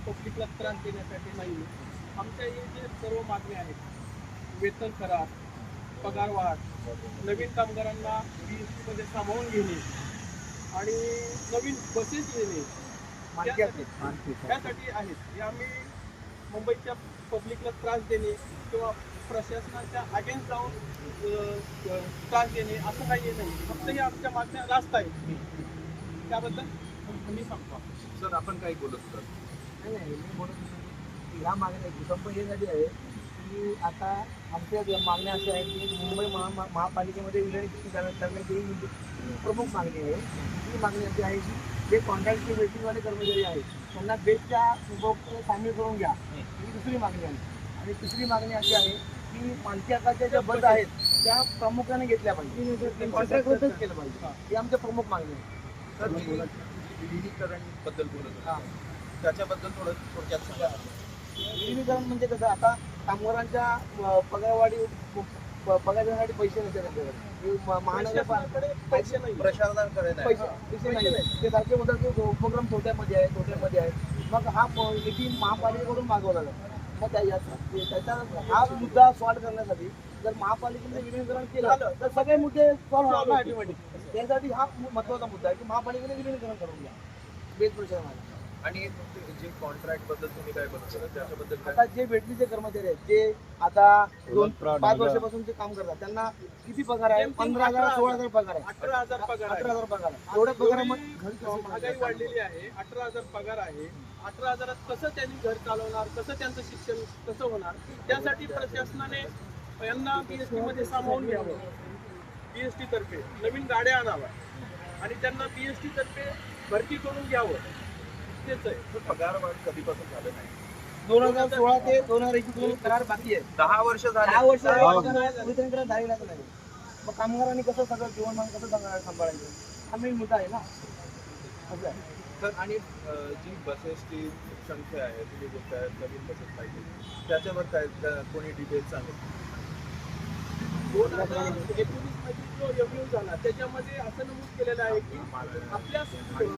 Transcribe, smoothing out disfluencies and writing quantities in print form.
पब्लिकला त्रास देण्यासाठी नाही. आमच्या हे जे सर्व मागण्या आहेत, वेतन करार, पगारवाढ, नवीन कामगारांना BSTमध्ये सामावून घेणे आणि नवीन बसेस येणे त्यासाठी आहेत. हे आम्ही मुंबईच्या पब्लिकला त्रास देणे किंवा प्रशासनाच्या अगेन्स्ट जाऊन त्रास देणे असं काही नाही. फक्त हे आमच्या मागण्या रास्त आहेत. त्याबद्दल मी सांगतो. सर आपण काही बोलत होतात? नाही, मी बोलत होतो की ह्या मागण्या भूकंप यासाठी आहे की आता आमच्या मागण्या अशा आहेत की मुंबई महापालिकेमध्ये विलीनीकरण करण्याची ही प्रमुख मागणी आहे. ही मागणी अशी आहे की जे कॉन्ट्रॅक्टचे वेटिंगवाले कर्मचारी आहेत त्यांना बेस्टच्या उपभोक्ते सामील करून घ्या, ही दुसरी मागणी आहे. आणि तिसरी मागणी अशी आहे की पालखी आकाराच्या ज्या बस आहेत त्या प्रामुख्याने घेतल्या पाहिजे, कॉन्ट्रॅक्टवरच केलं पाहिजे. ही आमच्या प्रमुख मागणी आहे. सर विलीनीकरण बद्दल बोलत होता, त्याच्याबद्दल थोडं थोडक्यात सांगा. विलीनीकरण म्हणजे कसं, आता कामगारांच्या पगारवाढी पगार देण्यासाठी पैसे नसते त्यांच्याकडे. महानगरपालिकेकडे पैसे नाही, प्रशासनाकडे नाही. पैसे नाही. ते सारखे म्हणतात की उपक्रम छोट्यामध्ये आहे. मग हा निधी महापालिकेकडून मागवला जातो. मग त्याचा हा मुद्दा सॉल्व्ह करण्यासाठी जर महापालिकेने विलीनीकरण केलं तर सगळे मुद्दे सॉल्व्ह होणार ना ऑटोमॅटिक. त्यासाठी हा महत्त्वाचा मुद्दा आहे की महापालिकेने विलीनीकरण करून घ्या बेस प्रशासनाला. आणि जे कॉन्ट्रॅक्ट बद्दल तुम्ही काय बोलत होता त्याच्याबद्दल काय? आता जे भेटलीचे कर्मचारी आहेत जे आता 5 वर्षापासून ते काम करतात त्यांना किती पगार आहे? 15,000 16,000 पगार आहे. 18,000 पगार आहे. 18,000 पगार आहे. एवढ्या पगारामध्ये महागाई वाढलेली आहे. 18,000 पगार आहे. 18,000 कसं त्यांनी घर चालवणार, कसं त्यांचं शिक्षण कसं होणार, त्यासाठी प्रशासनाने यांना BSTमध्ये सामावून घ्यावं. BST तर्फे नवीन गाड्या आणाव्या आणि त्यांना BST तर्फे भरती करून घ्यावं. तेच आहे. पगार वाढ कधीपासून झालं नाही? 2016 ते 2021 करार बाकी आहे. 10 वर्ष झाले. 10 वर्ष विलीनीकरण झालेलं नाही. मग कामगारांनी कसं सगळं जीवनमान कसं सांभाळायचं हा मेन मुद्दा आहे ना. असं आहे. तर आणि जी बसेसची संख्या आहे तुम्ही बोलताय नवीन बसेस पाहिजे, त्याच्यावर काय कोणी डिटेल्स सांगेल? 2019 मध्ये जो रिव्ह्यू झाला त्याच्यामध्ये असं नमूद केलेलं आहे की आपल्या